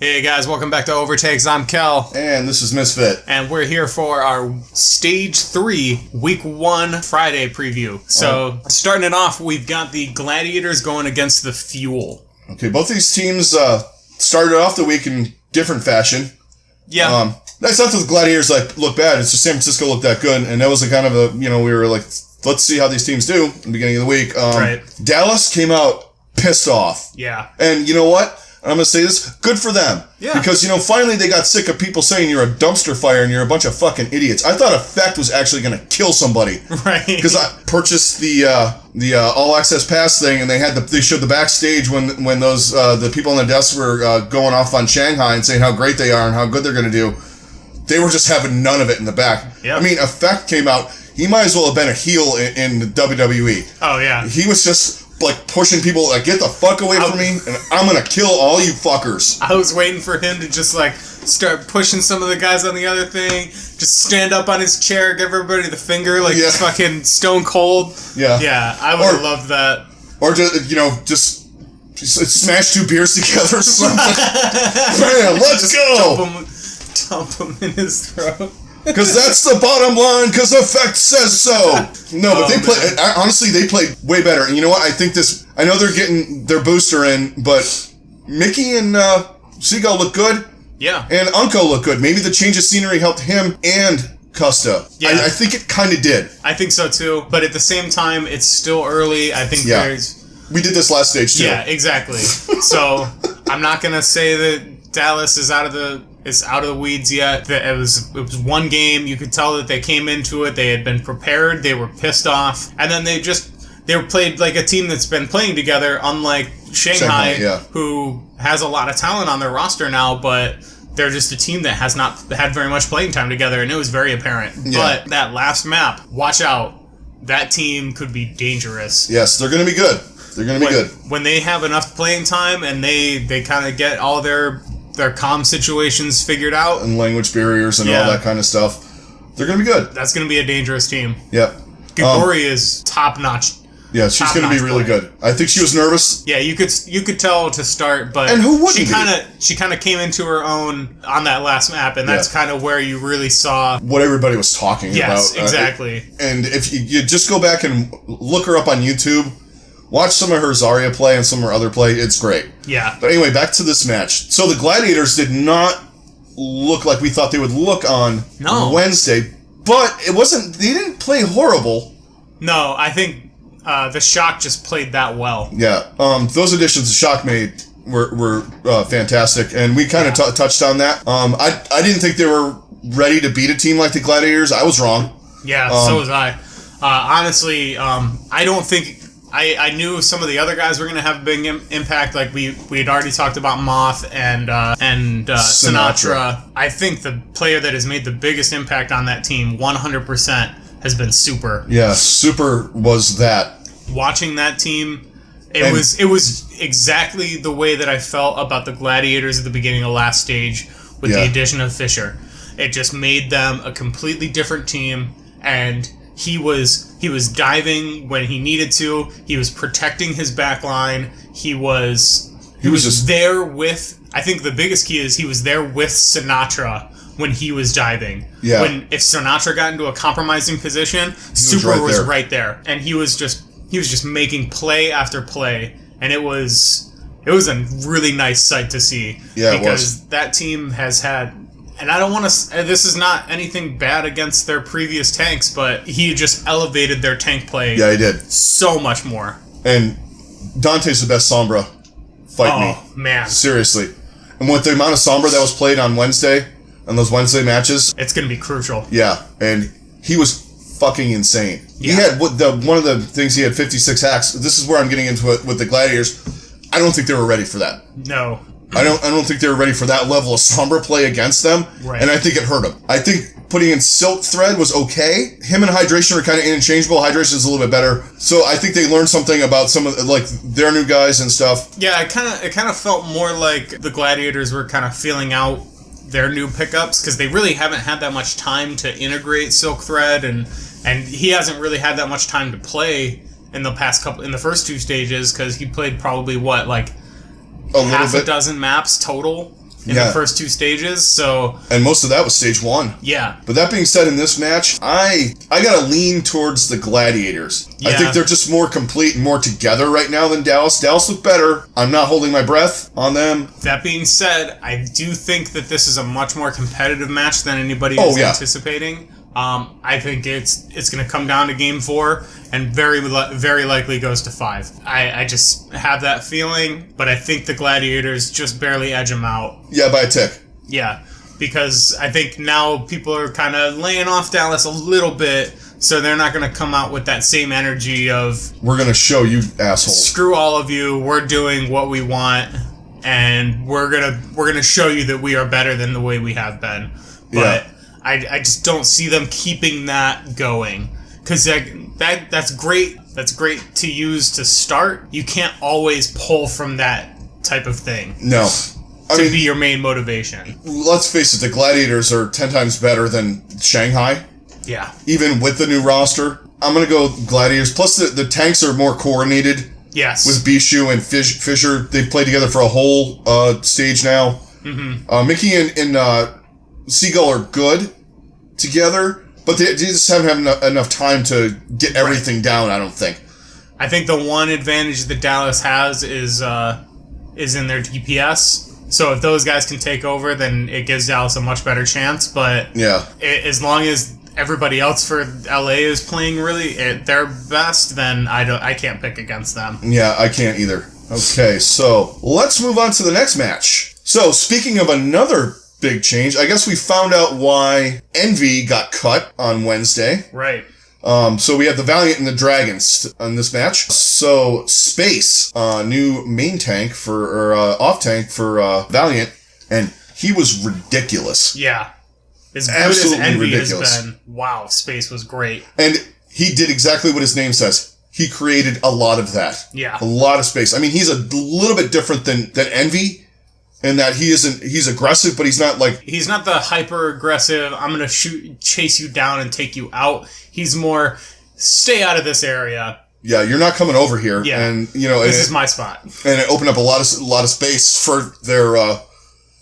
Hey guys, welcome back to Overtakes. I'm Kel. And this is Misfit. And we're here for our Stage 3, Week 1 Friday preview. So, starting it off, we've got the Gladiators going against the Fuel. Okay, both these teams started off the week in different fashion. Yeah. That's not that the Gladiators look bad, it's just San Francisco looked that good, and that was a kind of a, we were like, let's see how these teams do in the beginning of the week. Right. Dallas came out pissed off. Yeah. And you know what? I'm going to say this, good for them. Yeah. Because, finally they got sick of people saying you're a dumpster fire and you're a bunch of fucking idiots. I thought Effect was actually going to kill somebody. Right. Because I purchased the All Access Pass thing, and they showed the backstage when those the people on the desk were going off on Shanghai and saying how great they are and how good they're going to do. They were just having none of it in the back. Yep. I mean, Effect came out. He might as well have been a heel in the WWE. Oh, yeah. He was just pushing people, get the fuck away from me, and I'm gonna kill all you fuckers. I was waiting for him to just start pushing some of the guys on the other thing, just stand up on his chair, give everybody the finger it's fucking Stone Cold. Yeah. Yeah, I would have loved that. Or just smash two beers together or something. Man, let's go! Dump him in his throat. Because that's the bottom line, because Effect says so. No, but honestly, they played way better. And you know what? I think I know they're getting their booster in, but Mickey and Seagull look good. Yeah. And Unko look good. Maybe the change of scenery helped him and Custa. Yeah. I think it kind of did. I think so too. But at the same time, it's still early. I think we did this last stage too. Yeah, exactly. So I'm not going to say that Dallas is out of the weeds yet. It was one game. You could tell that they came into it. They had been prepared. They were pissed off, and then they played like a team that's been playing together. Unlike Shanghai, who has a lot of talent on their roster now, but they're just a team that has not had very much playing time together, and it was very apparent. Yeah. But that last map, watch out. That team could be dangerous. Yes, they're going to be good. They're going to be good when they have enough playing time and they kind of get all their comm situations figured out. And language barriers and all that kind of stuff. They're going to be good. That's going to be a dangerous team. Yeah. Gigori is top-notch. Yeah, she's going to be really good. I think she was nervous. Yeah, you could tell to start, but and who wouldn't she kind of came into her own on that last map, and that's kind of where you really saw what everybody was talking about. Yes, exactly. And if you just go back and look her up on YouTube, watch some of her Zarya play and some of her other play. It's great. Yeah. But anyway, back to this match. So the Gladiators did not look like we thought they would look on Wednesday, but they didn't play horrible. No, I think the Shock just played that well. Yeah. Those additions the Shock made were fantastic, and we kind of touched on that. I didn't think they were ready to beat a team like the Gladiators. I was wrong. Yeah, so was I. Honestly, I don't think... I knew some of the other guys were going to have a big impact. Like we had already talked about Moth and Sinatra. I think the player that has made the biggest impact on that team, 100%, has been Super. Yeah, Super was that. Watching that team, it was exactly the way that I felt about the Gladiators at the beginning of last stage with the addition of Fisher. It just made them a completely different team, and He was diving when he needed to. He was protecting his back line. He was just there with... I think the biggest key is he was there with Sinatra when he was diving. Yeah. If Sinatra got into a compromising position, Super was right there. And he was just making play after play. And it was a really nice sight to see. Yeah, because that team has had... And I don't want to... This is not anything bad against their previous tanks, but he just elevated their tank play. Yeah, he did. So much more. And Dante's the best Sombra. Fight me. Oh, man. Seriously. And with the amount of Sombra that was played on Wednesday, on those Wednesday matches... It's going to be crucial. Yeah, and he was fucking insane. Yeah. He had... one of the things, he had 56 hacks. This is where I'm getting into it with the Gladiators. I don't think they were ready for that. No. I don't think they were ready for that level of Sombra play against them, and I think it hurt them. I think putting in Silk Thread was okay. Him and Hydration are kind of interchangeable. Hydration is a little bit better, so I think they learned something about some of their new guys and stuff. Yeah, it kind of felt more like the Gladiators were kind of feeling out their new pickups because they really haven't had that much time to integrate Silk Thread, and he hasn't really had that much time to play in the first two stages because he played probably half a dozen maps total in the first 2 stages. So, and most of that was stage 1. Yeah. But that being said, in this match, I gotta lean towards the Gladiators. I think they're just more complete and more together right now than Dallas. Dallas look better. I'm not holding my breath on them. That being said, I do think that this is a much more competitive match than anybody was anticipating. I think it's going to come down to game 4 and very likely goes to 5. I just have that feeling, but I think the Gladiators just barely edge them out. Yeah, by a tick. Yeah, because I think now people are kind of laying off Dallas a little bit, so they're not going to come out with that same energy of, we're going to show you assholes. Screw all of you, we're doing what we want, and we're gonna show you that we are better than the way we have been. But I just don't see them keeping that going, because that's great. That's great to use to start. You can't always pull from that type of thing. No. I mean, be your main motivation. Let's face it, the Gladiators are 10 times better than Shanghai. Yeah. Even with the new roster. I'm going to go Gladiators. Plus, the tanks are more coordinated. Yes. With Bishu and Fisher. They've played together for a whole stage now. Mm-hmm. Mickey and Seagull are good together, but they just haven't had enough time to get everything down, I don't think. I think the one advantage that Dallas has is in their DPS. So if those guys can take over, then it gives Dallas a much better chance. But as long as everybody else for LA is playing really at their best, then I can't pick against them. Yeah, I can't either. Okay, so let's move on to the next match. So speaking of another big change, I guess we found out why Envy got cut on Wednesday. Right. So we have the Valiant and the Dragons in this match. So Space, new main tank or off tank for Valiant, and he was ridiculous. Yeah. As good as Envy has been, wow, Space was great. And he did exactly what his name says. He created a lot of that. Yeah. A lot of space. I mean, he's a little bit different than Envy in that he's aggressive, but he's not like... He's not the hyper-aggressive, I'm going to chase you down and take you out. He's more, stay out of this area. Yeah, you're not coming over here. Yeah. And, this is my spot. And it opened up a lot of space for their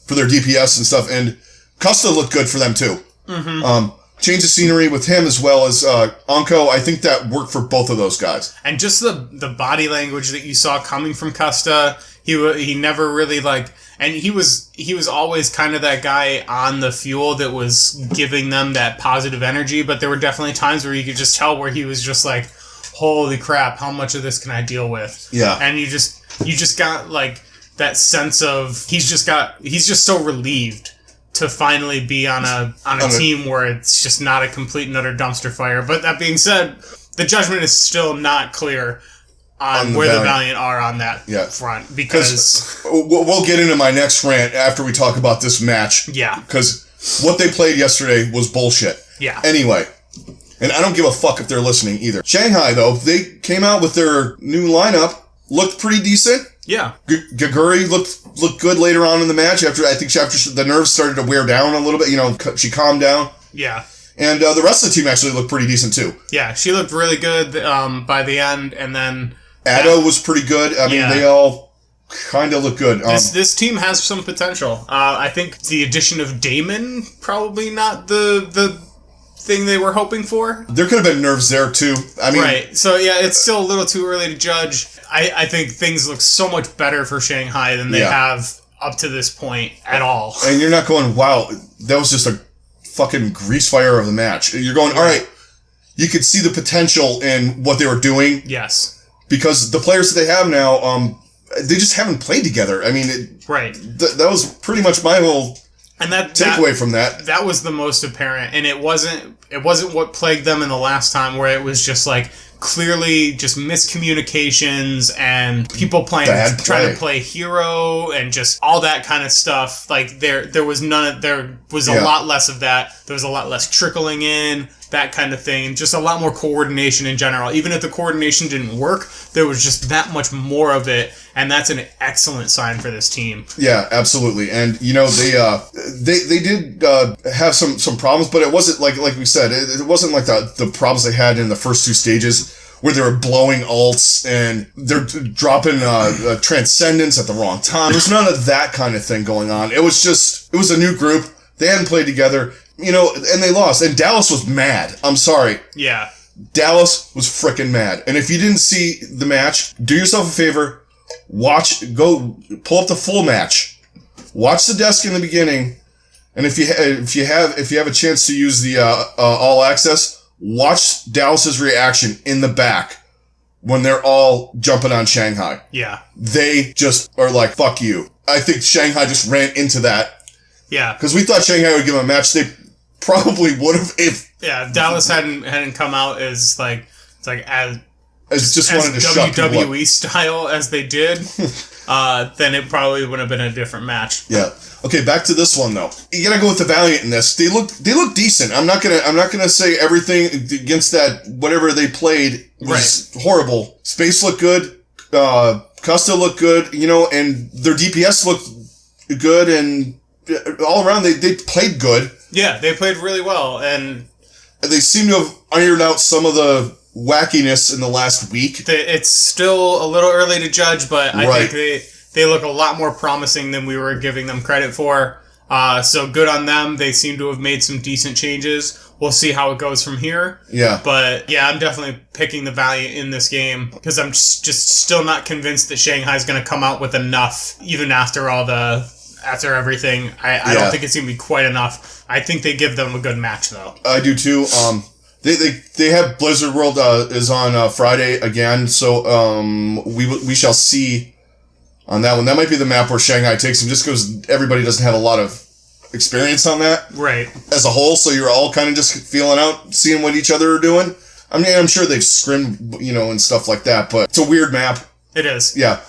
DPS and stuff. And Costa looked good for them, too. Mm-hmm. Change of scenery with him as well as Anko. I think that worked for both of those guys. And just the body language that you saw coming from Costa, he never really and he was always kind of that guy on the fuel that was giving them that positive energy, but there were definitely times where you could just tell where he was just like, holy crap, how much of this can I deal with? Yeah. And you just got like that sense of he's just so relieved to finally be on a team where it's just not a complete and utter dumpster fire. But that being said, the judgment is still not clear on where the Valiant are on that front, because we'll get into my next rant after we talk about this match. Yeah. Because what they played yesterday was bullshit. Yeah. Anyway, and I don't give a fuck if they're listening either. Shanghai, though, they came out with their new lineup, looked pretty decent. Yeah. Gaguri looked good later on in the match after the nerves started to wear down a little bit. She calmed down. Yeah. And the rest of the team actually looked pretty decent too. Yeah, she looked really good by the end, and then Addo was pretty good. I mean, they all kind of look good. This team has some potential. I think the addition of Damon probably not the thing they were hoping for. There could have been nerves there too. I mean, right. So yeah, it's still a little too early to judge. I think things look so much better for Shanghai than they have up to this point at all. And you're not going, wow, that was just a fucking grease fire of the match. You're going, all right, you could see the potential in what they were doing. Yes. Because the players that they have now, they just haven't played together. I mean, that was pretty much my whole takeaway from that. That was the most apparent, and it wasn't what plagued them in the last time, where it was just like clearly just miscommunications and people trying to play hero and just all that kind of stuff. Like there was a lot less of that. There was a lot less trickling in, that kind of thing. Just a lot more coordination in general. Even if the coordination didn't work, there was just that much more of it, and that's an excellent sign for this team. Yeah, absolutely. And they did have some problems, but it wasn't like we said, it wasn't like the problems they had in the first two stages where they were blowing ults and they're dropping Transcendence at the wrong time. There's none of that kind of thing going on. It was a new group. They hadn't played together, and they lost. And Dallas was mad. I'm sorry. Yeah. Dallas was freaking mad. And if you didn't see the match, do yourself a favor. Go pull up the full match. Watch the desk in the beginning. And if you have a chance to use the all access, watch Dallas's reaction in the back when they're all jumping on Shanghai. Yeah. They just are like, fuck you. I think Shanghai just ran into that. Yeah. Because we thought Shanghai would give them a match. They probably would have if Dallas hadn't come out as wanted to shut WWE style as they did, then it probably would have been a different match. Yeah. Okay, back to this one though. You gotta go with the Valiant in this. They look decent. I'm not gonna say everything against that. Whatever they played was horrible. Space looked good. Custa looked good. And their DPS looked good, and all around they played good. Yeah, they played really well, and they seem to have ironed out some of the wackiness in the last week. It's still a little early to judge, but I think they look a lot more promising than we were giving them credit for. So good on them. They seem to have made some decent changes. We'll see how it goes from here. Yeah. But yeah, I'm definitely picking the Valiant in this game because I'm just still not convinced that Shanghai's going to come out with enough, even after everything. I don't think it's going to be quite enough. I think they give them a good match, though. I do, too. They have Blizzard World is on Friday again, so we shall see on that one. That might be the map where Shanghai takes them, just because everybody doesn't have a lot of experience on that. Right. As a whole, so you're all kind of just feeling out, seeing what each other are doing. I mean, I'm sure they've scrimmed, and stuff like that, but it's a weird map. It is. Yeah.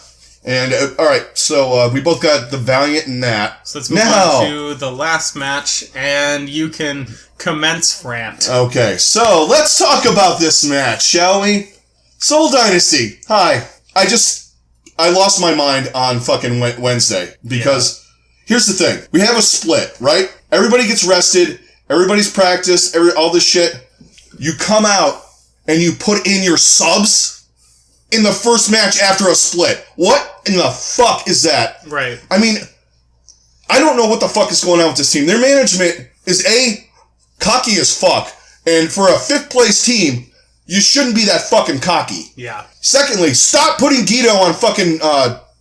And, alright, so we both got the Valiant in that. So let's move on to the last match, and you can commence, Frant. Okay, so let's talk about this match, shall we? Soul Dynasty. Hi. I lost my mind on fucking Wednesday, because here's the thing. We have a split, right? Everybody gets rested, everybody's practiced, all this shit. You come out, and you put in your subs in the first match after a split. What in the fuck is that? Right. I mean, I don't know what the fuck is going on with this team. Their management is cocky as fuck. And for a 5th place team, you shouldn't be that fucking cocky. Yeah. Secondly, stop putting Guido on fucking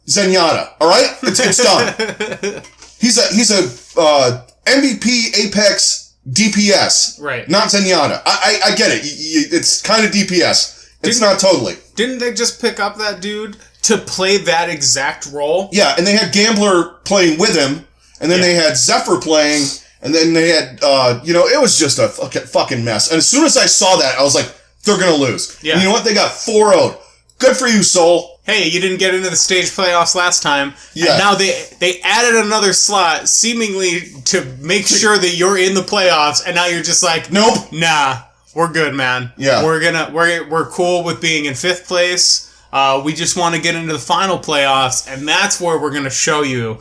Zenyatta. Alright? It's done. He's a MVP Apex DPS. Right. Not Zenyatta. I get it. It's kind of DPS. It's not totally. Didn't they just pick up that dude to play that exact role? Yeah, and they had Gambler playing with him, and then they had Zephyr playing, and then they had, it was just a fucking mess. And as soon as I saw that, I was like, they're gonna lose. Yeah. And you know what? They got 4-0'd. Good for you, Soul. Hey, you didn't get into the stage playoffs last time. Yeah. And now they added another slot, seemingly to make sure that you're in the playoffs, and now you're just like, nope. Nah. We're good, man. Yeah. We're cool with being in 5th place. We just want to get into the final playoffs, and that's where we're gonna show you.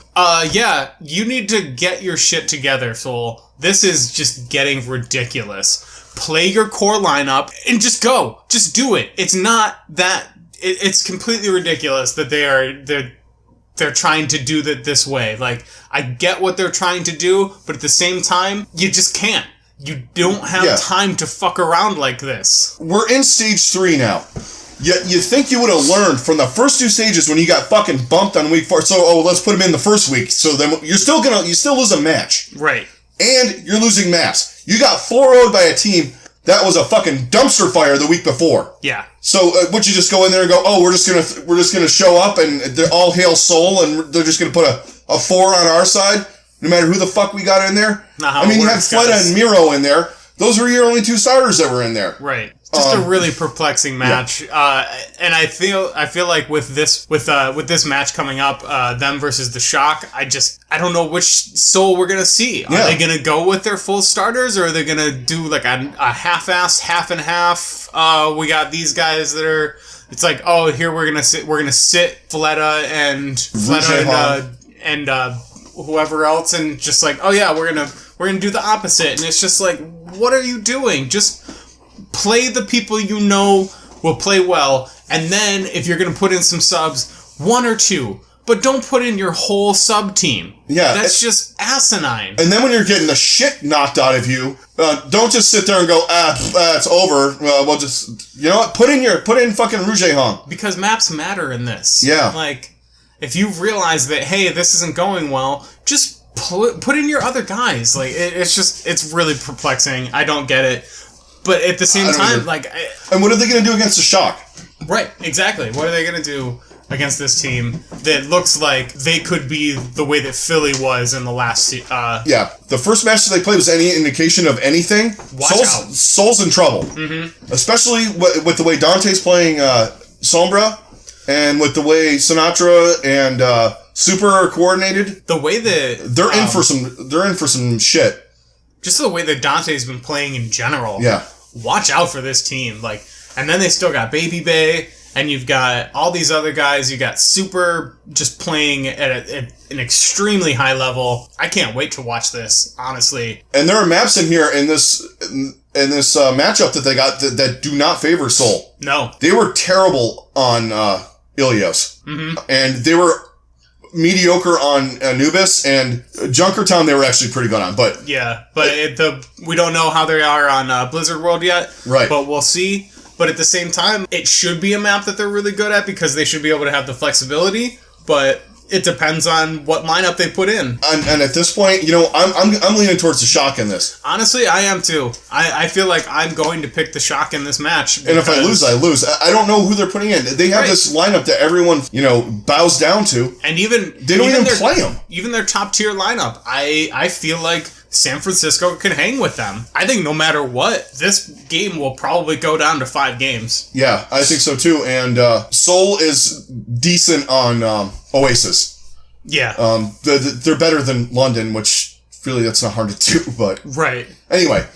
You need to get your shit together, Soul. This is just getting ridiculous. Play your core lineup and just go. Just do it. It's not that. It's completely ridiculous that they're trying to do that this way. Like, I get what they're trying to do, but at the same time, you just can't. You don't have time to fuck around like this. We're in stage 3 now. You think you would have learned from the first 2 stages when you got fucking bumped on week 4. So, let's put him in the first week. So then you still lose a match. Right. And you're losing maps. You got 4-0'd by a team that was a fucking dumpster fire the week before. Yeah. So would you just go in there and go, we're just gonna show up and they're all hail Soul and they're just gonna put a 4 on our side? No matter who the fuck we got in there. You had Fleta and Miro in there. Those were your only 2 starters that were in there. Right. Just a really perplexing match. Yeah. And I feel like with this match coming up, them versus the Shock, I don't know which Soul we're gonna see. Are they gonna go with their full starters, or are they gonna do like a half-assed, half and half? We got these guys that are. It's like, here we're gonna sit Fleta and whoever else, and just like, we're gonna do the opposite, and it's just like, what are you doing? Just play the people you know will play well, and then if you're going to put in some subs, 1 or 2. But don't put in your whole sub team. Yeah. That's just asinine. And then when you're getting the shit knocked out of you, don't just sit there and go, it's over. We'll just, you know what? Put in fucking Rouge Hong. Because maps matter in this. Yeah. Like, if you realize that, hey, this isn't going well, just put in your other guys. Like, it's really perplexing. I don't get it. But at the same time, and what are they going to do against the Shock? Right, exactly. What are they going to do against this team that looks like they could be the way that Philly was in the last... Yeah, the first match that they played was any indication of anything. Soul's in trouble. Mm-hmm. Especially with the way Dante's playing Sombra, and with the way Sinatra and Super are coordinated. The way that... They're in for some shit. Just the way that Dante's been playing in general. Yeah. Watch out for this team. Like, and then they still got Baby Bay... And you've got all these other guys. You got Super just playing at an extremely high level. I can't wait to watch this, honestly. And there are maps in here in this matchup that they got that do not favor Soul. No, they were terrible on Ilios, and they were mediocre on Anubis, and Junkertown they were actually pretty good on. But yeah, but we don't know how they are on Blizzard World yet. Right, but we'll see. But at the same time, it should be a map that they're really good at because they should be able to have the flexibility. But it depends on what lineup they put in. And at this point, you know, I'm leaning towards the Shock in this. Honestly, I am too. I feel like I'm going to pick the Shock in this match. And if I lose, I lose. I don't know who they're putting in. They have this lineup that everyone, you know, bows down to. And they don't even play them. Even their top tier lineup, I feel like San Francisco can hang with them. I think no matter what, this game will probably go down to 5 games. Yeah, I think so too. And Seoul is decent on Oasis. Yeah. They're better than London, which really that's not hard to do. But right. Anyway,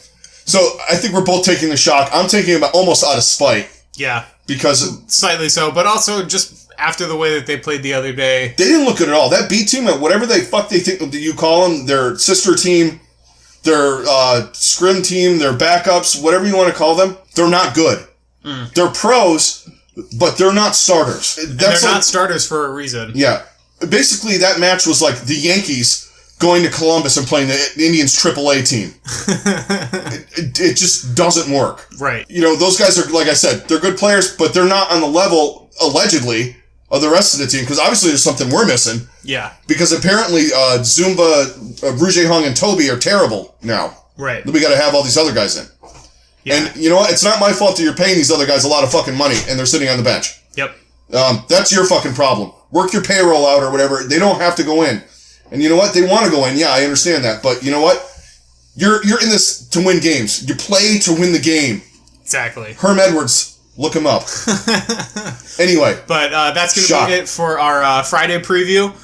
so I think we're both taking the Shock. I'm taking them almost out of spite. Yeah. Because slightly so, but also just after the way that they played the other day. They didn't look good at all. That B team, whatever they think you call them, their sister team, their scrim team, their backups, whatever you want to call them, they're not good. They're pros, but they're not starters. They're not starters for a reason. Yeah. Basically, that match was like the Yankees going to Columbus and playing the Indians AAA team. it just doesn't work. Right. You know, those guys are, like I said, they're good players, but they're not on the level, allegedly, of the rest of the team, because obviously there's something we're missing. Yeah. Because apparently Zumba, Rouge Hong, and Toby are terrible now. Right. We got to have all these other guys in. Yeah. And you know what? It's not my fault that you're paying these other guys a lot of fucking money and they're sitting on the bench. Yep. That's your fucking problem. Work your payroll out or whatever. They don't have to go in. And you know what? They want to go in. Yeah, I understand that. But you know what? You're in this to win games. You play to win the game. Exactly. Herm Edwards. Look him up. Anyway. But that's going to be it for our Friday preview.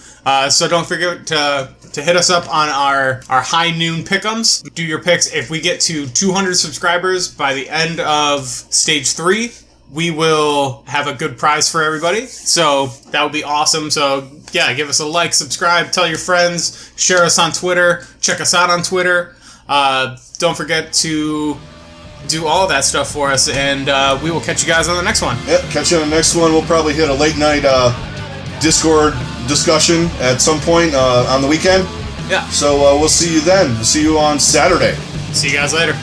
So don't forget to hit us up on our high noon pick'ems. Do your picks. If we get to 200 subscribers by the end of stage 3, we will have a good prize for everybody. So that would be awesome. So yeah, give us a like, subscribe, tell your friends, share us on Twitter, check us out on Twitter. Don't forget to do all of that stuff for us, and we will catch you guys on the next one. Yep, catch you on the next one. We'll probably hit a late night Discord discussion at some point on the weekend. Yeah. So we'll see you then. We'll see you on Saturday. See you guys later.